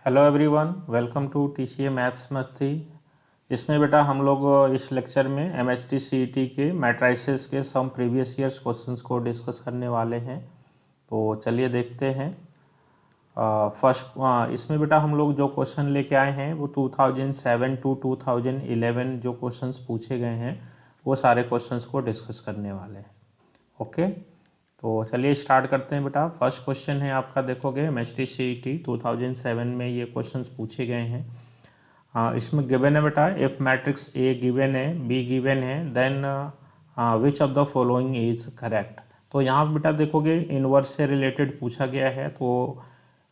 Hello everyone, welcome to TCA maths मस्ती। इसमें बेटा हम लोग इस लेक्चर में एमएचटी सीईटी के मैट्राइसेस के सम प्रीवियस ईयर्स क्वेश्चंस को डिस्कस करने वाले हैं। तो चलिए देखते हैं। इसमें बेटा हम लोग जो क्वेश्चन लेके आए हैं वो 2007 टू 2011 जो क्वेश्चंस पूछे गए हैं वो सारे क्वेश्चंस को डिस्कस करने वाले हैं। ओके, तो चलिए स्टार्ट करते हैं बेटा। फर्स्ट क्वेश्चन है आपका, देखोगे एमएचटी सीईटी 2007 में ये क्वेश्चंस पूछे गए हैं। इसमें गिवन है बेटा, इफ मैट्रिक्स ए गिवन है, बी गिवन है, then which of the following is correct. तो यहाँ बेटा देखोगे इन्वर्स से रिलेटेड पूछा गया है। तो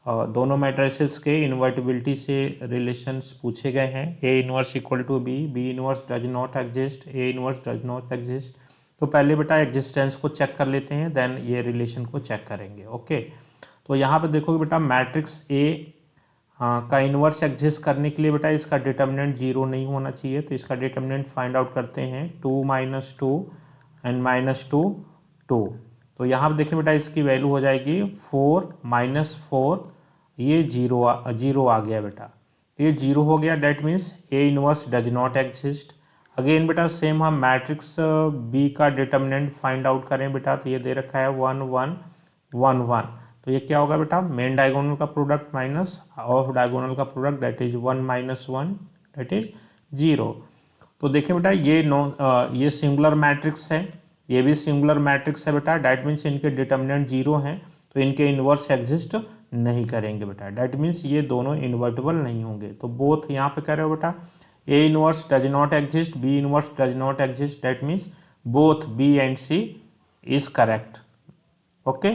दोनों मैट्रिसेस के इन्वर्टिबिलिटी से रिलेशंस पूछे गए हैं। A inverse equal to B inverse does not exist, A inverse does not exist. तो पहले बेटा एग्जिस्टेंस को चेक कर लेते हैं, देन ये रिलेशन को चेक करेंगे। ओके, तो यहाँ पे देखोगे बेटा मैट्रिक्स ए का इन्वर्स एग्जिस्ट करने के लिए बेटा इसका डिटर्मिनेंट 0 नहीं होना चाहिए। तो इसका डिटर्मिनेंट फाइंड आउट करते हैं, 2 - 2 एंड -2 2। तो यहाँ पे देखिए बेटा इसकी वैल्यू हो जाएगी 4 - 4, ये जीरो आ गया बेटा। ये 0 हो गया, that means A inverse does not exist. Again बेटा सेम हम मैट्रिक्स बी का डिटर्मिनेंट फाइंड आउट करें बेटा। तो ये दे रखा है 1 1 1 1। तो ये क्या होगा बेटा, मेन डायगोनल का प्रोडक्ट माइनस ऑफ डायगोनल का product, that is 1 - 1 that is 0। तो देखिए बेटा ये सिंगुलर मैट्रिक्स है, ये भी सिंगुलर मैट्रिक्स है बेटा। डैट मीन्स इनके डिटर्मिनेंट 0 हैं, तो इनके इन्वर्स एग्जिस्ट नहीं करेंगे बेटा। डैट मीन्स ये दोनों इन्वर्टेबल नहीं होंगे। तो बोथ यहाँ पे कह रहे हो बेटा, A inverse does not exist, B inverse does not exist, that means both B and C is correct. Okay,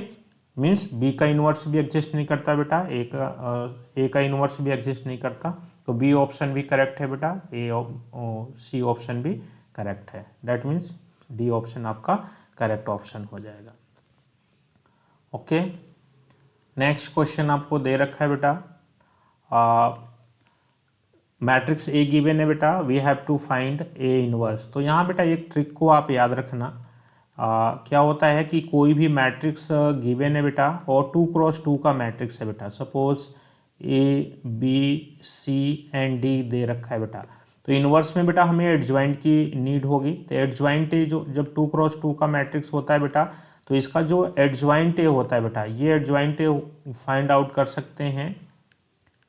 means B का इनवर्स भी एग्जिस्ट नहीं करता बेटा, ए का इनवर्स भी एग्जिस्ट नहीं करता। तो बी ऑप्शन भी करेक्ट है बेटा, सी ऑप्शन भी करेक्ट है। दैट मीन्स डी ऑप्शन आपका करेक्ट ऑप्शन हो जाएगा। ओके, नेक्स्ट क्वेश्चन आपको दे रखा है बेटा, मैट्रिक्स ए गिवन है बेटा, we have to find A inverse. तो यहाँ बेटा एक ट्रिक को आप याद रखना। क्या होता है कि कोई भी मैट्रिक्स गिवन है बेटा और 2 क्रॉस 2 का मैट्रिक्स है बेटा, suppose A B C and D दे रखा है बेटा। तो इनवर्स में बेटा हमें एडजॉइंट की नीड होगी। तो एडजॉइंट ए जो जब 2 क्रॉस 2 का मैट्रिक्स होता है बेटा, तो इसका जो एडजॉइंट ए होता है बेटा, ये एडजॉइंट ए फाइंड आउट कर सकते हैं।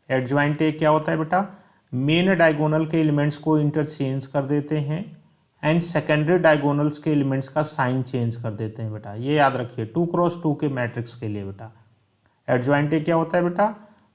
एडजॉइंट ए क्या होता है बेटा, मेन डायगोनल के एलिमेंट्स को इंटरचेंज कर देते हैं एंड सेकेंडरी डायगोनल्स के एलिमेंट्स का साइन चेंज कर देते हैं बेटा। ये याद रखिए 2 क्रॉस 2 के मैट्रिक्स के लिए बेटा एडजॉइंट ए क्या होता है बेटा,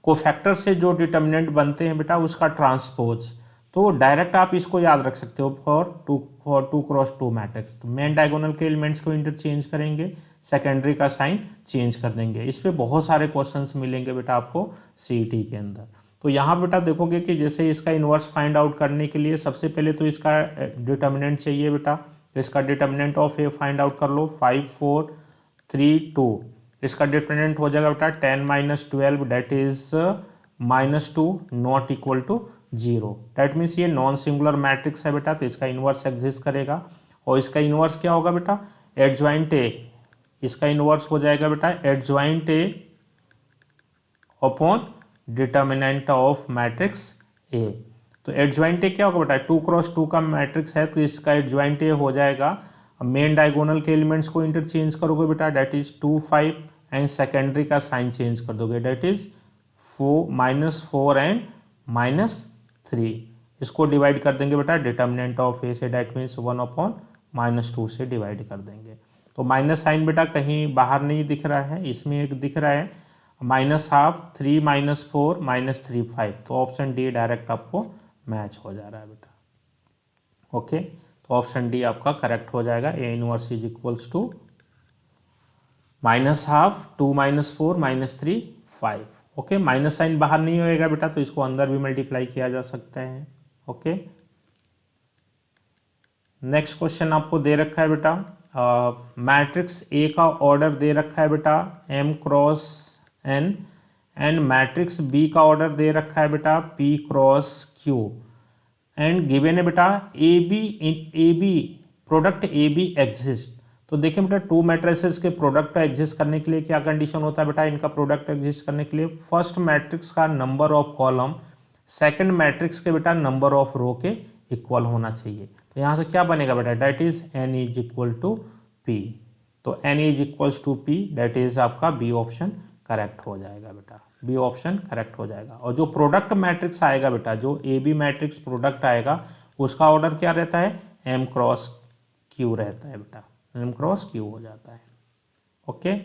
कोफैक्टर से जो डिटर्मिनेंट बनते हैं बेटा उसका ट्रांसपोज। तो डायरेक्ट आप इसको याद रख सकते हो फॉर टू क्रॉस 2 मैट्रिक्स। तो मेन डायगोनल के एलिमेंट्स को इंटरचेंज करेंगे, सेकेंडरी का साइन चेंज कर देंगे। इस पर बहुत सारे क्वेश्चंस मिलेंगे बेटा आपको सीईटी के अंदर। तो यहाँ बेटा देखोगे कि जैसे इसका इन्वर्स फाइंड आउट करने के लिए सबसे पहले तो इसका डिटर्मिनेंट चाहिए बेटा। तो इसका determinant of A find out कर लो, 5 4 3 2। इसका डिटर्मिनेंट हो जाएगा बेटा 10 - 12 that is -2 not equal to 0। That means ये नॉन सिंगुलर मैट्रिक्स है बेटा, तो इसका इन्वर्स एग्जिस्ट करेगा। और इसका इन्वर्स क्या होगा बेटा, एडजॉइंट ए। इसका इन्वर्स हो जाएगा बेटा adjoint A upon determinant of matrix A. तो एडजॉइंट ए क्या होगा बेटा, 2 क्रॉस 2 का मैट्रिक्स है, तो इसका एडजॉइंट ए हो जाएगा, मेन डायगोनल के एलिमेंट्स को इंटरचेंज करोगे बेटा, दैट इज 2 5 एंड सेकेंडरी का साइन चेंज कर दोगे, दैट इज -4 एंड -3। इसको डिवाइड कर देंगे बेटा डिटर्मिनेंट ऑफ ए से, दैट मीन्स 1/-2 से डिवाइड कर देंगे। तो माइनस साइन बेटा कहीं बाहर नहीं दिख रहा है, इसमें एक दिख रहा है -12 3 - 4 -3 5। तो ऑप्शन डी डायरेक्ट आपको मैच हो जा रहा है बेटा। ओके, तो ऑप्शन डी आपका करेक्ट हो जाएगा, A inverse is equals to -12 2 - 4 -3 5। Okay, minus sign बाहर नहीं होएगा बेटा, तो इसको अंदर भी मल्टीप्लाई किया जा सकता है। ओके, नेक्स्ट क्वेश्चन आपको दे रखा है बेटा, मैट्रिक्स ए का ऑर्डर दे रखा है बेटा m cross n and matrix B का ऑर्डर दे रखा है बेटा p cross q and given है बेटा A B product A B exist. तो देखिए बेटा, टू मैट्रिसेस के प्रोडक्ट एग्जिस्ट करने के लिए क्या कंडीशन होता है बेटा, इनका प्रोडक्ट एग्जिस्ट करने के लिए फर्स्ट मैट्रिक्स का number of column second matrix के बेटा नंबर ऑफ रो के इक्वल होना चाहिए। तो यहाँ से क्या बनेगा बेटा, that is n is equal to P. तो n is equals to P, that is आपका बी ऑप्शन करेक्ट हो जाएगा बेटा, बी ऑप्शन करेक्ट हो जाएगा। और जो प्रोडक्ट मैट्रिक्स आएगा बेटा, जो ए बी मैट्रिक्स प्रोडक्ट आएगा उसका ऑर्डर क्या रहता है, m क्रॉस q रहता है बेटा, m क्रॉस q हो जाता है। ओके,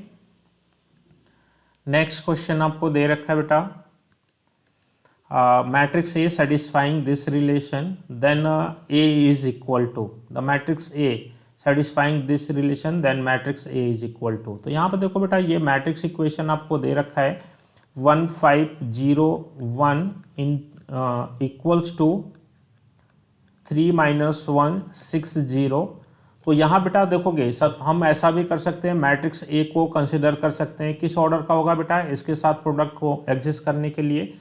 नेक्स्ट क्वेश्चन आपको दे रखा है बेटा, matrix A satisfying this relation, then A is equal to the matrix A satisfying this relation, then matrix A is equal to। तो यहाँ पर देखो बेटा, ये मैट्रिक्स इक्वेशन आपको दे रखा है 1 5 0 1 इन इक्वल्स टू 3 माइनस 1 6 0। तो यहाँ बेटा देखोगे सब, हम ऐसा भी कर सकते हैं, मैट्रिक्स ए को कंसिडर कर सकते हैं। किस ऑर्डर का होगा बेटा, इसके साथ प्रोडक्ट को एग्जिस्ट करने के लिए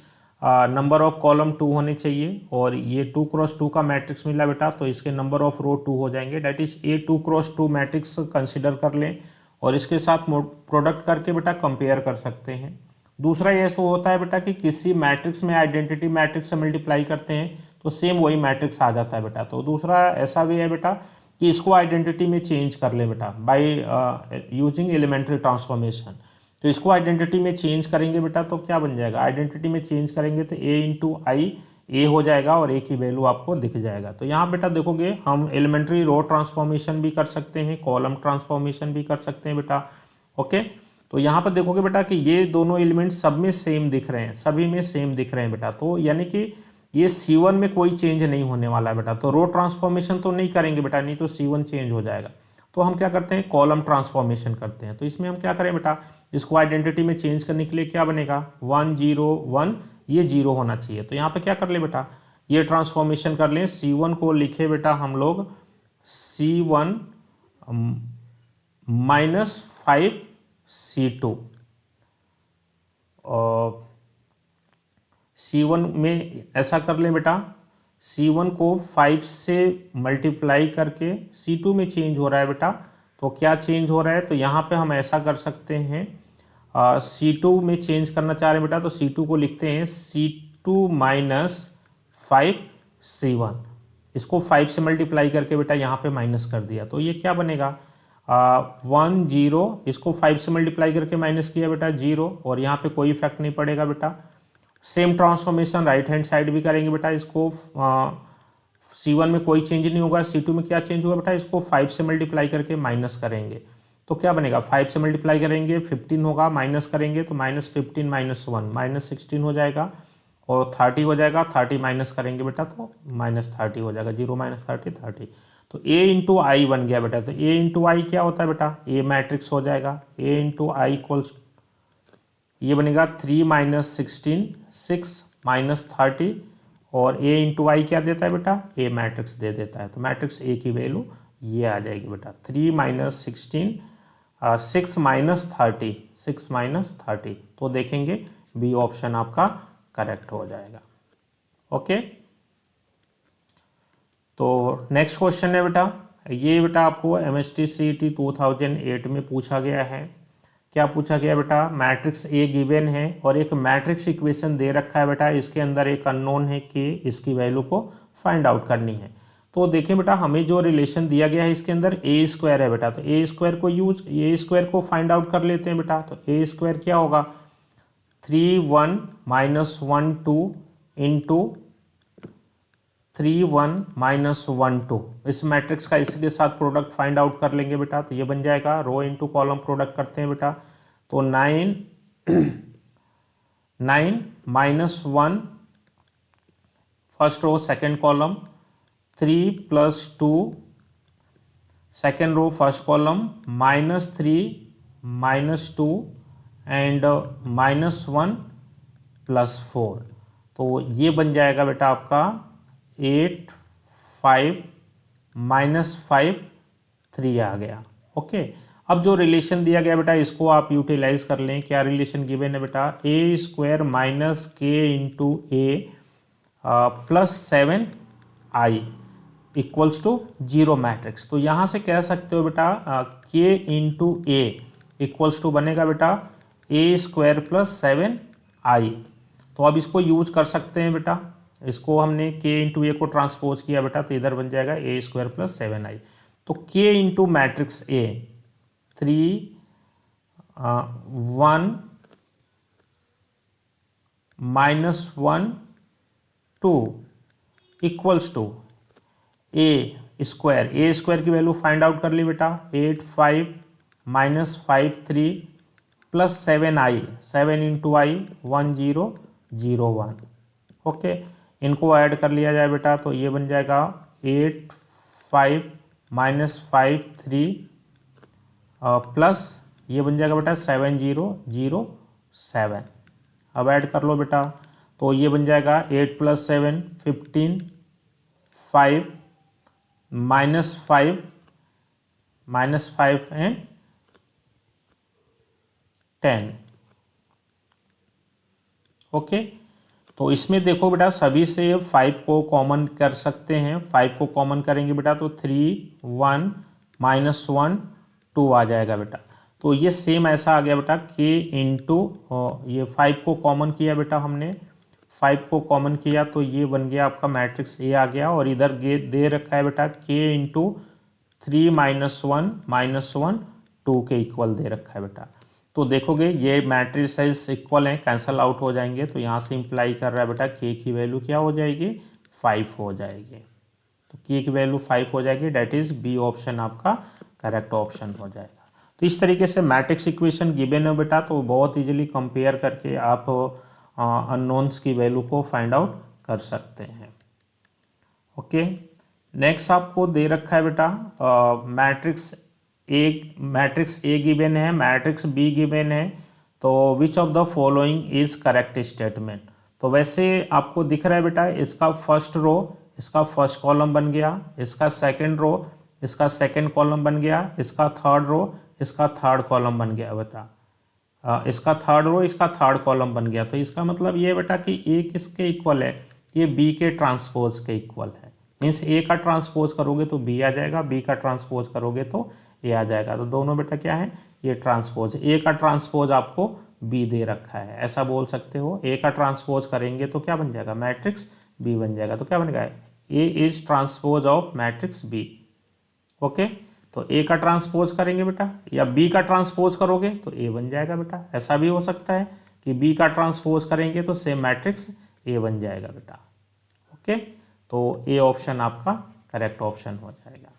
नंबर ऑफ कॉलम 2 होने चाहिए, और ये 2 क्रॉस 2 का मैट्रिक्स मिला बेटा, तो इसके नंबर ऑफ रो 2 हो जाएंगे। That is a 2 cross 2 matrix consider कर लें और इसके साथ प्रोडक्ट करके बेटा कंपेयर कर सकते हैं। दूसरा ये तो होता है बेटा कि किसी मैट्रिक्स में आइडेंटिटी मैट्रिक्स से मल्टीप्लाई करते हैं तो सेम वही मैट्रिक्स आ जाता है बेटा। तो दूसरा ऐसा भी है बेटा कि इसको आइडेंटिटी में चेंज कर ले बेटा बाय यूजिंग एलिमेंट्री ट्रांसफॉर्मेशन। तो इसको आइडेंटिटी में चेंज करेंगे बेटा तो क्या बन जाएगा, आइडेंटिटी में चेंज करेंगे तो a इंटू आई ए हो जाएगा और a की वैल्यू आपको दिख जाएगा। तो यहाँ बेटा देखोगे, हम एलिमेंट्री रो ट्रांसफॉर्मेशन भी कर सकते हैं, कॉलम ट्रांसफॉर्मेशन भी कर सकते हैं बेटा। ओके, तो यहाँ पर देखोगे बेटा कि ये दोनों एलिमेंट सब में सेम दिख रहे हैं, सभी में सेम दिख रहे हैं बेटा। तो यानी कि ये C1 में कोई चेंज नहीं होने वाला है बेटा। तो रो ट्रांसफॉर्मेशन तो नहीं करेंगे बेटा, नहीं तो C1 चेंज हो जाएगा। तो हम क्या करते हैं, कॉलम ट्रांसफॉर्मेशन करते हैं। तो इसमें हम क्या करें बेटा, इसको आइडेंटिटी में चेंज करने के लिए क्या बनेगा, 1 0 1, ये 0 होना चाहिए। तो यहाँ पे क्या कर ले बेटा, ये ट्रांसफॉर्मेशन कर लें। C1 को लिखे बेटा हम लोग C1 माइनस 5 C2, और C1 में ऐसा कर लें बेटा, C1 को 5 से मल्टीप्लाई करके C2 में चेंज हो रहा है बेटा। तो क्या चेंज हो रहा है, तो यहाँ पे हम ऐसा कर सकते हैं, C2 में चेंज करना चाह रहे हैं बेटा, तो C2 को लिखते हैं C2 माइनस 5 C1। इसको 5 से मल्टीप्लाई करके बेटा यहाँ पे माइनस कर दिया, तो ये क्या बनेगा, 1 0, इसको 5 से मल्टीप्लाई करके माइनस किया बेटा 0, और यहाँ पे कोई इफेक्ट नहीं पड़ेगा बेटा। Same transformation right hand side भी करेंगे बेटा। इसको C1 में कोई चेंज नहीं होगा, C2 में क्या चेंज होगा बेटा, इसको 5 से मल्टीप्लाई करके माइनस करेंगे तो क्या बनेगा, 5 से मल्टीप्लाई करेंगे 15 होगा, माइनस करेंगे तो माइनस 15 माइनस 1 माइनस 16 हो जाएगा, और 30 हो जाएगा। 30 माइनस करेंगे बेटा तो माइनस 30 हो जाएगा, 0 माइनस 30 30। तो A इंटू आई बन गया बेटा। तो A इंटू आई क्या होता है बेटा, A मैट्रिक्स हो जाएगा। A इंटू आई इक्वल्स, ये बनेगा 3 माइनस 16 6 माइनस 30, और A इंटू आई क्या देता है बेटा, A मैट्रिक्स दे देता है। तो मैट्रिक्स A की वैल्यू ये आ जाएगी बेटा, 3 माइनस 16 6 माइनस 30 6 माइनस 30। तो देखेंगे बी ऑप्शन आपका करेक्ट हो जाएगा। ओके, तो नेक्स्ट क्वेश्चन है बेटा, ये बेटा आपको MST CET 2008 में पूछा गया है। क्या पूछा गया बेटा, मैट्रिक्स A गिवन है और एक मैट्रिक्स इक्वेशन दे रखा है बेटा, इसके अंदर एक अननोन है K, इसकी वैल्यू को फाइंड आउट करनी है। तो देखिए बेटा, हमें जो रिलेशन दिया गया है इसके अंदर A स्क्वायर है बेटा, तो A स्क्वायर को A स्क्वायर को फाइंड आउट कर लेते हैं बेटा। तो A स्क्वायर क्या होगा, 3 1 माइनस 1 2 इंटू 3 1 माइनस 1 2। इस मैट्रिक्स का इसी के साथ प्रोडक्ट फाइंड आउट कर लेंगे बेटा। तो ये बन जाएगा, रो इंटू कॉलम प्रोडक्ट करते हैं बेटा। तो 9 9 minus 1 first row second column, 3 plus 2 second row first column, minus 3 minus 2 and minus 1 plus 4। तो ये बन जाएगा बेटा आपका 8 5 माइनस 5 3 आ गया। ओके, अब जो रिलेशन दिया गया बेटा इसको आप यूटिलाइज कर लें। क्या रिलेशन गिवन है बेटा, A square minus K into A plus 7 I। Equals to zero matrix. तो यहाँ से कह सकते हो बेटा के इंटू ए इक्वल्स टू बनेगा बेटा ए स्क्वायर प्लस 7i। तो अब इसको यूज कर सकते हैं बेटा, इसको हमने के इंटू ए को ट्रांसपोज किया बेटा, तो इधर बन जाएगा ए स्क्वायर प्लस 7i। तो के into matrix A 3 1 -1 2 equals to A square की वैल्यू फाइंड आउट कर ली बेटा, 8 5 -5 3 plus 7i 7 into I 1 0 0 1। Okay, इनको ऐड कर लिया जाए बेटा, तो ये बन जाएगा 8 5 -5 3 प्लस ये बन जाएगा बेटा 7 0 0 7। अब ऐड कर लो बेटा, तो ये बन जाएगा 8 + 7 15 5 -5 एंड 10। ओके, तो इसमें देखो बेटा सभी से 5 को कॉमन कर सकते हैं, 5 को कॉमन करेंगे बेटा तो 3 1 -1 2 आ जाएगा बेटा। तो ये सेम ऐसा आ गया बेटा के इंटू ये 5 को कॉमन किया बेटा, हमने 5 को कॉमन किया तो ये बन गया आपका मैट्रिक्स ए आ गया, और इधर दे रखा है बेटा के इंटू 3 -1 2 के इक्वल दे रखा है बेटा। तो देखोगे ये मैट्रिसेस इक्वल हैं, कैंसल आउट हो जाएंगे, तो यहाँ से इंप्लाई कर रहा है बेटा के की वैल्यू क्या हो जाएगी 5 हो जाएगी। तो के की वैल्यू 5 हो जाएगी, डेट इज बी ऑप्शन आपका करेक्ट ऑप्शन हो जाएगा। तो इस तरीके से मैट्रिक्स इक्वेशन गिवन है बेटा, तो बहुत इजीली कंपेयर करके आप अननोन्स की वैल्यू को फाइंड आउट कर सकते हैं। ओके, नेक्स्ट आपको दे रखा है बेटा मैट्रिक्स ए गिवन है, मैट्रिक्स बी गिवन है, तो विच of the following is correct statement. तो वैसे आपको दिख रहा है बेटा इसका फर्स्ट रो इसका फर्स्ट कॉलम बन गया, इसका सेकंड रो इसका सेकंड कॉलम बन गया, इसका थर्ड रो इसका थर्ड कॉलम बन गया बेटा, इसका थर्ड रो इसका थर्ड कॉलम बन गया। तो इसका मतलब ये बेटा कि ए किसके इक्वल है, ये बी के ट्रांसपोज के इक्वल है। मीन्स ए का ट्रांसपोज करोगे तो बी आ जाएगा, बी का ट्रांसपोज करोगे तो ए आ जाएगा। तो दोनों बेटा क्या है, ये ट्रांसपोज, ए का ट्रांसपोज आपको बी दे रखा है, ऐसा बोल सकते हो। ए का ट्रांसपोज करेंगे तो क्या बन जाएगा, मैट्रिक्स बी बन जाएगा। तो क्या बनेगा, A is transpose of matrix B. Okay, तो ए का ट्रांसपोज करेंगे बेटा या बी का ट्रांसपोज करोगे तो ए बन जाएगा बेटा। ऐसा भी हो सकता है कि बी का ट्रांसपोज करेंगे तो सेम मैट्रिक्स ए बन जाएगा बेटा। ओके, तो ए ऑप्शन आपका करेक्ट ऑप्शन हो जाएगा।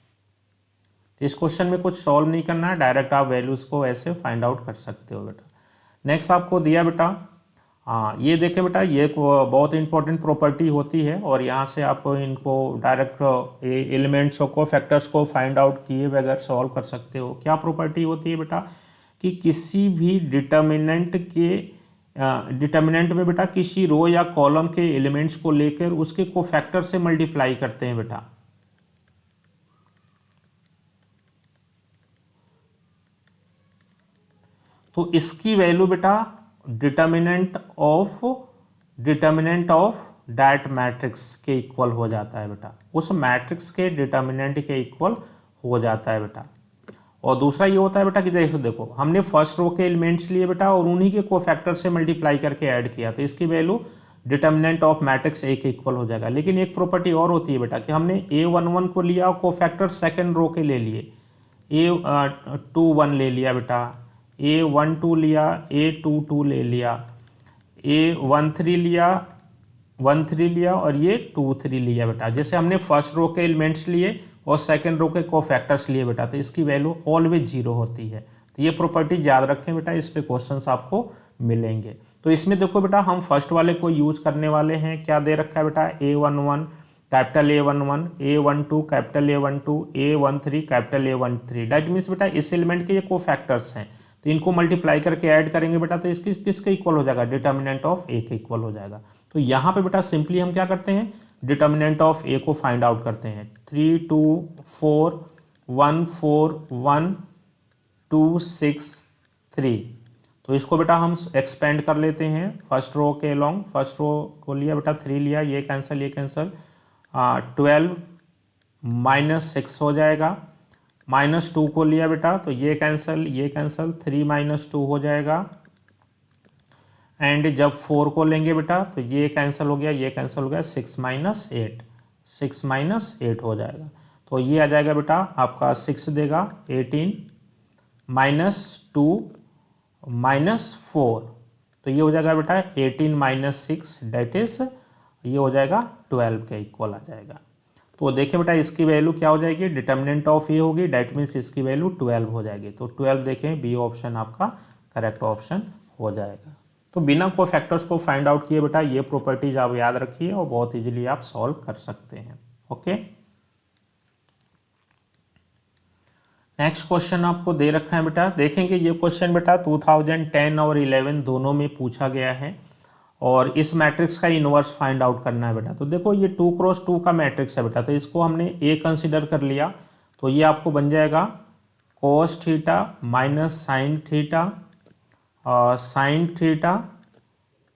तो इस क्वेश्चन में कुछ सॉल्व नहीं करना है, डायरेक्ट आप वैल्यूज को ऐसे फाइंड आउट कर सकते हो बेटा। नेक्स्ट आपको दिया बेटा ये देखें बेटा, ये बहुत इंपॉर्टेंट प्रॉपर्टी होती है, और यहाँ से आप इनको डायरेक्ट एलिमेंट्स को फैक्टर्स को फाइंड आउट किए बगैर सॉल्व कर सकते हो। क्या प्रॉपर्टी होती है बेटा कि किसी भी डिटर्मिनेंट में बेटा किसी रो या कॉलम के एलिमेंट्स को लेकर उसके कोफैक्टर से मल्टीप्लाई करते हैं बेटा। तो इसकी वैल्यू बेटा डिटर्मिनेंट ऑफ दैट मैट्रिक्स के इक्वल हो जाता है बेटा, उस मैट्रिक्स के डिटर्मिनेंट के इक्वल हो जाता है बेटा। और दूसरा ये होता है बेटा कि देखो हमने फर्स्ट रो के एलिमेंट्स लिए बेटा और उन्हीं के कोफैक्टर से मल्टीप्लाई करके ऐड किया, तो इसकी value determinant of matrix A के इक्वल हो जाएगा। लेकिन एक प्रॉपर्टी और होती है बेटा कि हमने A11 को लिया और कोफैक्टर सेकेंड रो के ले लिए, A21 ले लिया बेटा, A12 लिया, A22 ले लिया, A13 लिया और ये 23 लिया बेटा। जैसे हमने फर्स्ट रो के एलिमेंट्स लिए और सेकंड रो के कोफैक्टर्स लिए बेटा, तो इसकी वैल्यू ऑलवेज जीरो होती है। तो ये प्रॉपर्टी याद रखें बेटा, इस पे क्वेश्चंस आपको मिलेंगे। तो इसमें देखो बेटा हम फर्स्ट वाले को यूज करने वाले हैं। क्या दे रखा है बेटा, A11 capital A11, A12 capital A12, A13 capital A13। That means बेटा इस एलिमेंट के ये कोफैक्टर्स हैं, तो इनको मल्टीप्लाई करके ऐड करेंगे बेटा, तो इसकी किसके इक्वल हो जाएगा, डिटर्मिनेंट ऑफ ए के इक्वल हो जाएगा। तो यहाँ पे बेटा सिंपली हम क्या करते हैं, डिटर्मिनेंट ऑफ ए को फाइंड आउट करते हैं। 3 2 4 1 4 1 2 6 3। तो इसको बेटा हम एक्सपेंड कर लेते हैं फर्स्ट रो के अलॉन्ग। फर्स्ट रो को लिया बेटा 3 लिया, ये कैंसिल 12 -6 हो जाएगा। -2 को लिया बेटा तो ये कैंसिल 3 - 2 हो जाएगा। एंड जब 4 को लेंगे बेटा तो ये कैंसिल हो गया, ये कैंसिल हो गया, 6 - 8, 6 - 8 हो जाएगा। तो ये आ जाएगा बेटा आपका 6 देगा 18 -2 -4, तो ये हो जाएगा बेटा 18 - 6 डेट इज ये हो जाएगा 12 के इक्वल आ जाएगा। तो देखें बेटा इसकी वैल्यू क्या हो जाएगी, डिटर्मिनेंट ऑफ ए होगी, डेट मीन्स इसकी वैल्यू 12 हो जाएगी। तो 12 देखें बी ऑप्शन आपका करेक्ट ऑप्शन हो जाएगा। तो बिना को फैक्टर्स को फाइंड आउट किए बेटा ये प्रॉपर्टीज आप याद रखिए और बहुत इजीली आप सॉल्व कर सकते हैं। ओके, नेक्स्ट क्वेश्चन आपको दे रखा है बेटा, देखेंगे ये क्वेश्चन बेटा 2010 और 11 दोनों में पूछा गया है और इस मैट्रिक्स का इनवर्स फाइंड आउट करना है बेटा। तो देखो ये 2x2 का मैट्रिक्स है बेटा, तो इसको हमने ए कंसिडर कर लिया, तो ये आपको बन जाएगा cos theta minus sine theta sine theta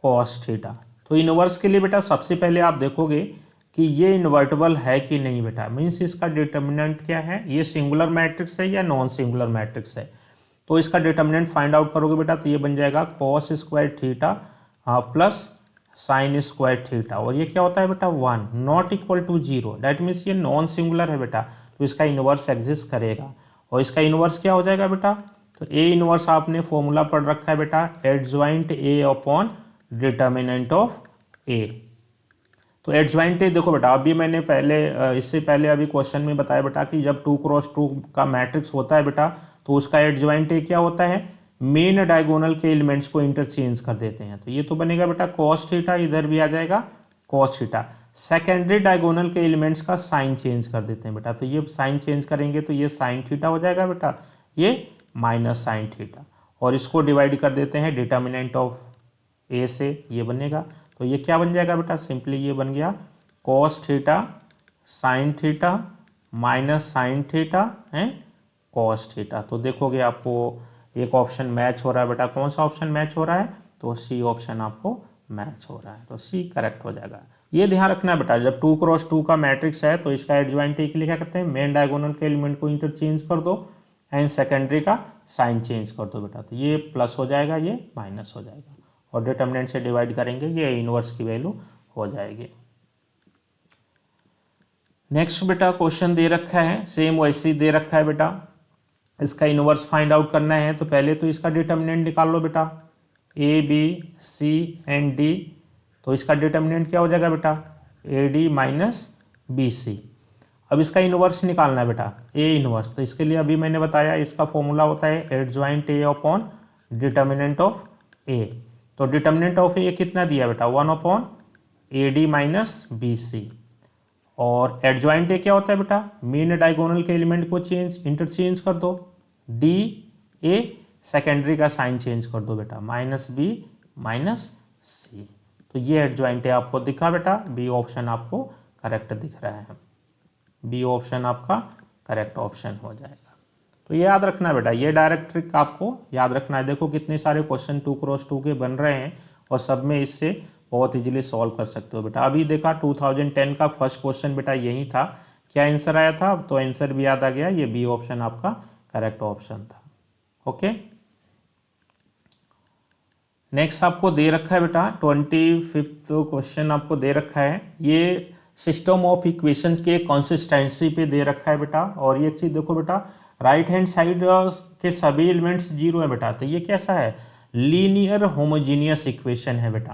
cos theta. तो इनवर्स के लिए बेटा सबसे पहले आप देखोगे कि ये इन्वर्टेबल है कि नहीं बेटा, मीन्स इसका डिटर्मिनेंट क्या है, ये सिंगुलर मैट्रिक्स है या नॉन सिंगुलर मैट्रिक्स है। तो इसका डिटर्मिनेंट फाइंड आउट करोगे बेटा तो ये बन जाएगा cos square theta plus sine square theta, और ये क्या होता है बेटा 1 not equal to 0, that means ये नॉन सिंगुलर है बेटा, तो इसका इनवर्स एग्जिस्ट करेगा। और इसका इनवर्स क्या हो जाएगा बेटा, तो ए इनवर्स आपने फॉर्मूला पढ़ रखा है बेटा, adjoint A upon determinant of A. तो एडजॉइंट ए देखो बेटा अभी मैंने पहले इससे पहले अभी क्वेश्चन में बताया बेटा कि जब 2x2 का मैट्रिक्स होता है बेटा तो उसका एडजॉइंट ए क्या होता है, मेन डायगोनल के एलिमेंट्स को इंटरचेंज कर देते हैं। तो ये तो बनेगा बेटा cos थीटा, इधर भी आ जाएगा cos थीटा। सेकेंडरी डायगोनल के एलिमेंट्स का साइन चेंज कर देते हैं बेटा, तो ये साइन चेंज करेंगे तो ये साइन थीटा हो जाएगा बेटा, ये माइनस साइन थीटा, और इसको डिवाइड कर देते हैं डिटर्मिनेंट ऑफ ए से, ये बनेगा। तो ये क्या बन जाएगा बेटा, सिंपली ये बन गया cos theta sine theta minus sine theta है cos थीटा। तो देखोगे आपको एक ऑप्शन मैच हो रहा है बेटा, कौन सा ऑप्शन मैच हो रहा है, तो सी ऑप्शन आपको मैच हो रहा है, तो सी करेक्ट हो जाएगा। ये ध्यान रखना है बेटा जब 2x2 का मैट्रिक्स है तो इसका एडजॉइंट ए के लिए क्या करते हैं, मेन डायगोनल के एलिमेंट को इंटरचेंज कर दो एंड सेकेंडरी का साइन चेंज कर दो बेटा, तो ये प्लस हो जाएगा ये माइनस हो जाएगा, और डिटर्मिनेंट से डिवाइड करेंगे ये इनवर्स की वैल्यू हो जाएगी। नेक्स्ट बेटा क्वेश्चन दे रखा है, सेम वैसे ही दे रखा है बेटा, इसका इनवर्स फाइंड आउट करना है तो पहले तो इसका डिटर्मिनेंट निकाल लो बेटा, A B C and D. तो इसका डिटर्मिनेंट क्या हो जाएगा बेटा, A D minus B C. अब इसका इनवर्स निकालना है बेटा, ए इनवर्स, तो इसके लिए अभी मैंने बताया इसका फॉर्मूला होता है adjoint A upon determinant of A. तो डिटर्मिनेंट ऑफ ए कितना दिया बेटा 1 upon A D minus B C, और एडजॉइंट ए क्या होता है बेटा, मेन डायगोनल के एलिमेंट को इंटरचेंज कर दो, डी ए सेकेंडरी का साइन चेंज कर दो बेटा, माइनस बी माइनस सी। तो ये एडजॉइंट ए आपको दिखा बेटा, बी ऑप्शन आपको करेक्ट दिख रहा है, बी ऑप्शन आपका करेक्ट ऑप्शन हो जाएगा। तो ये याद रखना है बेटा, ये डायरेक्ट ट्रिक आपको याद रखना है। देखो कितने सारे क्वेश्चन 2x2 के बन रहे हैं और सब में इससे बहुत इजीली सॉल्व कर सकते हो बेटा। अभी देखा 2010 का फर्स्ट क्वेश्चन बेटा यही था, क्या आंसर आया था, तो आंसर भी याद आ गया, ये बी ऑप्शन आपका करेक्ट ऑप्शन था। ओके, नेक्स्ट आपको दे रखा है बेटा 25th क्वेश्चन आपको दे रखा है, ये सिस्टम ऑफ इक्वेशंस के कंसिस्टेंसी पे दे रखा है बेटा। और ये चीज देखो बेटा राइट हैंड साइड के सभी एलिमेंट्स 0 है बेटा, तो ये कैसा है, लीनियर होमोजीनियस इक्वेशन है बेटा,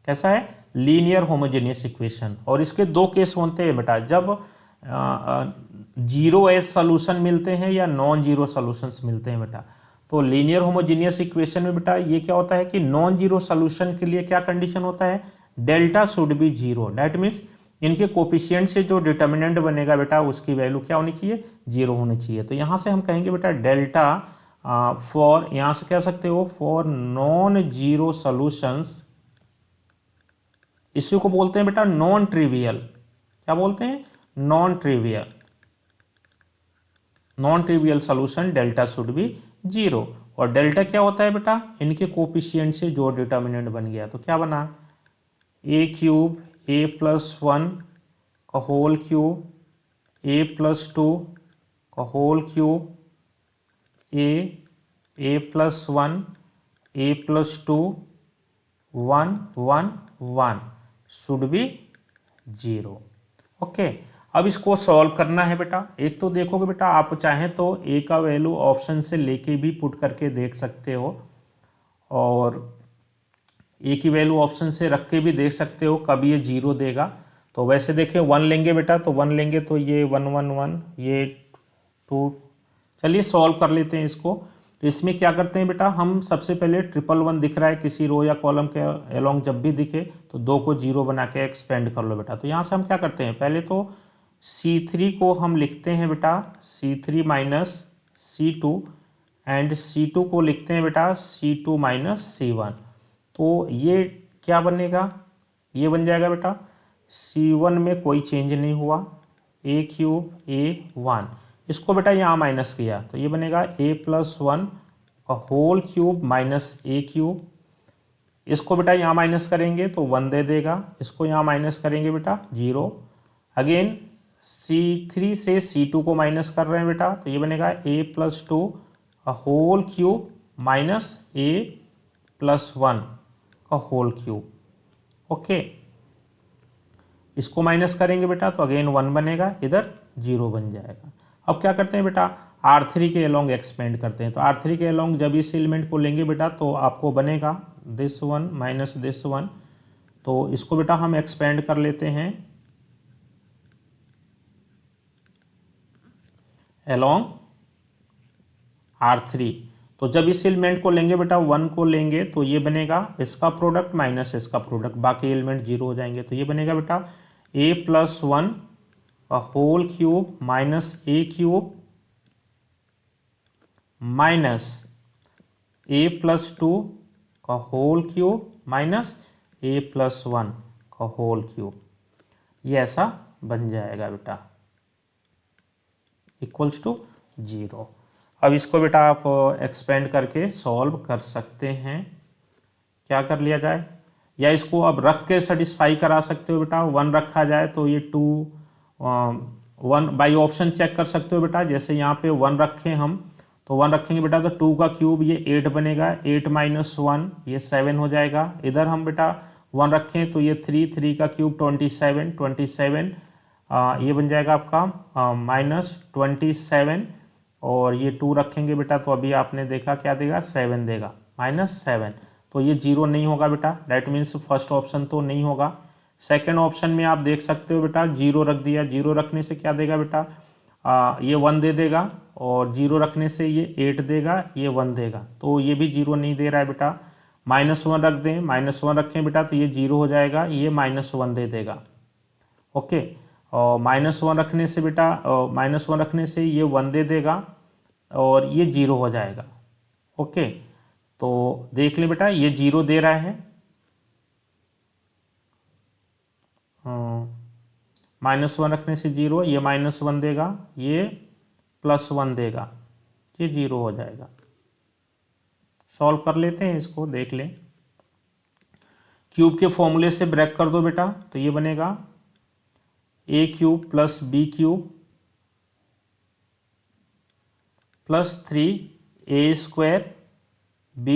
कैसा है, लीनियर होमोजेनियस इक्वेशन। और इसके दो केस होते हैं बेटा, जब जीरो एज सोल्यूशन मिलते हैं या नॉन जीरो सोल्यूशंस मिलते हैं बेटा। तो लीनियर होमोजेनियस इक्वेशन में बेटा ये क्या होता है कि नॉन जीरो सोल्यूशन के लिए क्या कंडीशन होता है, delta should be zero, that means इनके कोफिशिएंट से जो डिटर्मिनेंट बनेगा बेटा उसकी वैल्यू क्या होनी चाहिए, जीरो होनी चाहिए। तो यहाँ से हम कहेंगे बेटा डेल्टा फॉर, यहाँ से कह सकते हो फॉर नॉन जीरो सोल्यूशंस, इसी को बोलते हैं बेटा नॉन ट्रिवियल, क्या बोलते हैं, non trivial, non trivial solution delta should be zero. और डेल्टा क्या होता है बेटा, इनके कोफिशिएंट से जो डिटर्मिनेंट बन गया, तो क्या बना, ए क्यूब ए प्लस 1 का whole cube A plus two का whole cube A plus one A plus two 1 1 1 should be 0। Okay, अब इसको सॉल्व करना है बेटा। एक तो देखोगे बेटा, आप चाहें तो ए का वैल्यू ऑप्शन से लेके भी पुट करके देख सकते हो, और ए की वैल्यू ऑप्शन से रख के भी देख सकते हो कब ये 0 देगा। तो वैसे देखें 1 लेंगे बेटा, तो 1 लेंगे तो ये 1 1 1 ये 2। चलिए सॉल्व कर लेते हैं इसको। तो इसमें क्या करते हैं बेटा, हम सबसे पहले 1 1 दिख रहा है किसी रो या कॉलम के अलोंग, जब भी दिखे तो 2 को 0 बना के एक्सपेंड कर लो बेटा। तो यहाँ से हम क्या करते हैं, पहले तो C3 को हम लिखते हैं बेटा C3 minus C2, and C2 को लिखते हैं बेटा C2 माइनस C1। तो ये क्या बनेगा, ये बन जाएगा बेटा C1 में कोई चेंज नहीं हुआ, ए क्यूब A1, इसको बेटा यहाँ माइनस किया तो ये बनेगा a प्लस वन का होल क्यूब माइनस ए क्यूब। इसको बेटा यहाँ माइनस करेंगे तो 1 दे देगा, इसको यहाँ माइनस करेंगे बेटा 0। अगेन C3 से C2 को माइनस कर रहे हैं बेटा, तो ये बनेगा a प्लस टू का whole cube minus a plus one का होल क्यूब। ओके, इसको माइनस करेंगे बेटा तो अगेन 1 बनेगा, इधर 0 बन जाएगा। अब क्या करते हैं बेटा, R3 के अलोंग एक्सपेंड करते हैं। तो R3 के अलोंग जब इस एलिमेंट को लेंगे बेटा तो आपको बनेगा this one minus this one. तो इसको बेटा हम एक्सपेंड कर लेते हैं अलोंग R3। तो जब इस एलिमेंट को लेंगे बेटा 1 को लेंगे तो ये बनेगा इसका प्रोडक्ट माइनस इसका प्रोडक्ट, बाकी एलिमेंट 0 हो जाएंगे। तो ये बनेगा बेटा a प्लस वन का होल क्यूब माइनस ए क्यूब माइनस ए प्लस टू का होल क्यूब माइनस ए प्लस वन का होल क्यूब। ये ऐसा बन जाएगा बेटा इक्वल्स टू 0। अब इसको बेटा आप एक्सपेंड करके सॉल्व कर सकते हैं। क्या कर लिया जाए, या इसको अब रख के सेटिस्फाई करा सकते हो बेटा। 1 रखा जाए तो ये 2 1 बाई ऑप्शन चेक कर सकते हो बेटा। जैसे यहाँ पे 1 रखें हम, तो 1 रखेंगे बेटा तो 2 का क्यूब ये 8 बनेगा, 8 माइनस 1 ये 7 हो जाएगा। इधर हम बेटा 1 रखें तो ये 3 का क्यूब 27 ये बन जाएगा आपका माइनस 27, और ये 2 रखेंगे बेटा तो अभी आपने देखा क्या देगा 7 देगा, माइनस 7। तो ये 0 नहीं होगा बेटा, दैट मीन्स फर्स्ट ऑप्शन तो नहीं होगा। सेकंड ऑप्शन में आप देख सकते हो बेटा 0 रख दिया, 0 रखने से क्या देगा बेटा ये 1 दे देगा, और 0 रखने से ये 8 देगा, ये 1 देगा। तो ये भी 0 नहीं दे रहा है बेटा। -1 रख दें, -1 रखें बेटा तो ये 0 हो जाएगा, ये -1 दे देगा। ओके, और -1 रखने से बेटा -1 रखने से ये 1 दे देगा और ये 0 हो जाएगा। ओके, तो देख ले बेटा ये 0 दे रहा है, -1 रखने से 0, ये -1 देगा, ये +1 देगा, ये 0 हो जाएगा। सॉल्व कर लेते हैं इसको, देख लें। क्यूब के फॉर्मूले से ब्रेक कर दो बेटा, तो ये बनेगा a cube plus b cube plus 3a square b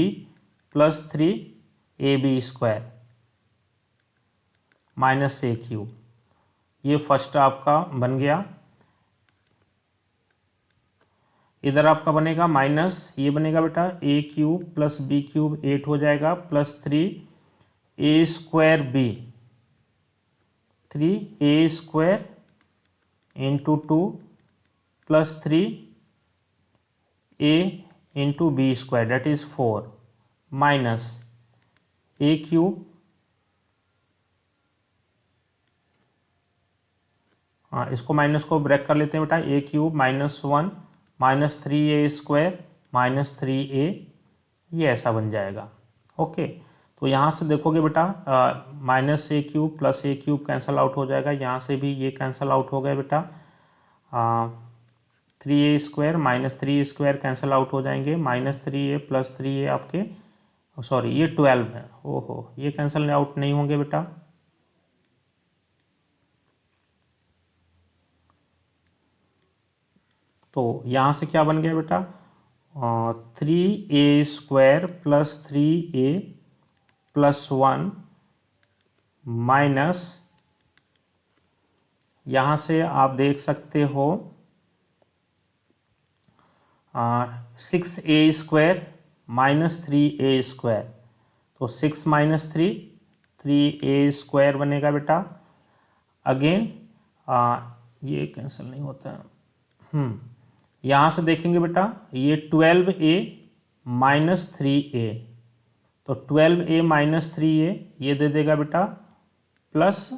plus 3ab square minus a cube. ये फर्स्ट आपका बन गया। इधर आपका बनेगा माइनस, ये बनेगा बेटा a cube plus b cube 8 हो जाएगा, plus 3a square b, 3a square into 2 plus 3a into b square that is 4 minus a cube, हाँ इसको माइनस को ब्रेक कर लेते हैं बेटा, a cube -1 minus 3a square minus 3a, ये ऐसा बन जाएगा। ओके, तो यहाँ से देखोगे बेटा -a cube plus a cube cancel out हो जाएगा, यहाँ से भी ये कैंसल आउट हो गया बेटा। 3a square minus 3a square cancel out हो जाएंगे, -3a प्लस 3a आपके, सॉरी ये 12 है, ओहो ये कैंसल आउट नहीं होंगे बेटा। तो यहाँ से क्या बन गया बेटा, 3a² plus 3a plus 1 minus, यहाँ से आप देख सकते हो 6a² माइनस 3a², तो 6 माइनस 3a² बनेगा बेटा। अगेन ये कैंसिल नहीं होता है। यहाँ से देखेंगे बेटा, ये 12a माइनस 3a, तो 12a माइनस 3a ये दे देगा बेटा प्लस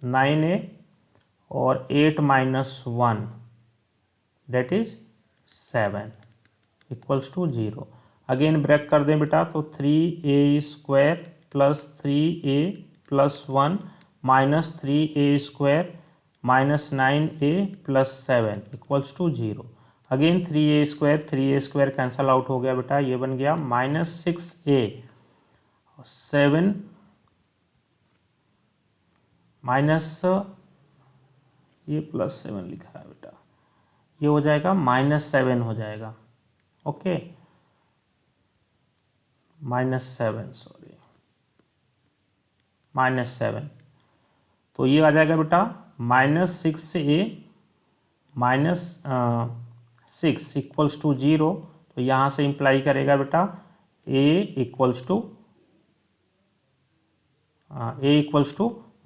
9a और 8 minus 1 that is 7 equals to 0। Again break कर दें बेटा, तो 3a² plus 3a plus 1 minus 3a² minus 9a plus 7 equals to 0। Again 3a² cancel out हो गया बेटा, ये बन गया माइनस 6a 7 माइनस, ये प्लस 7 लिखा है बेटा, ये हो जाएगा माइनस 7 हो जाएगा। ओके, -7, सॉरी -7, तो ये आ जाएगा बेटा -6a माइनस 6 इक्वल्स टू 0। तो यहाँ से इंप्लाई करेगा बेटा a इक्वल्स टू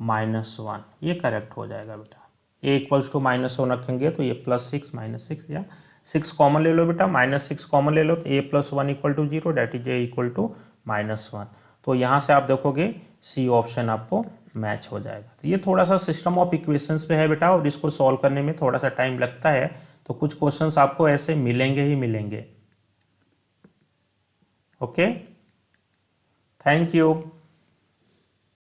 -1, ये करेक्ट हो जाएगा बेटा। a इक्वल्स टू -1 रखेंगे तो ये +6 -6, या 6 कॉमन ले लो बेटा, -6 कॉमन ले लो तो a + 1 equal to 0, that is a equal to -1। तो यहाँ से आप देखोगे सी ऑप्शन आपको मैच हो जाएगा। तो ये थोड़ा सा सिस्टम ऑफ इक्वेशंस पे है बेटा, और इसको सॉल्व करने में थोड़ा सा टाइम लगता है, तो कुछ क्वेश्चंस आपको ऐसे मिलेंगे ही मिलेंगे। Okay, thank you.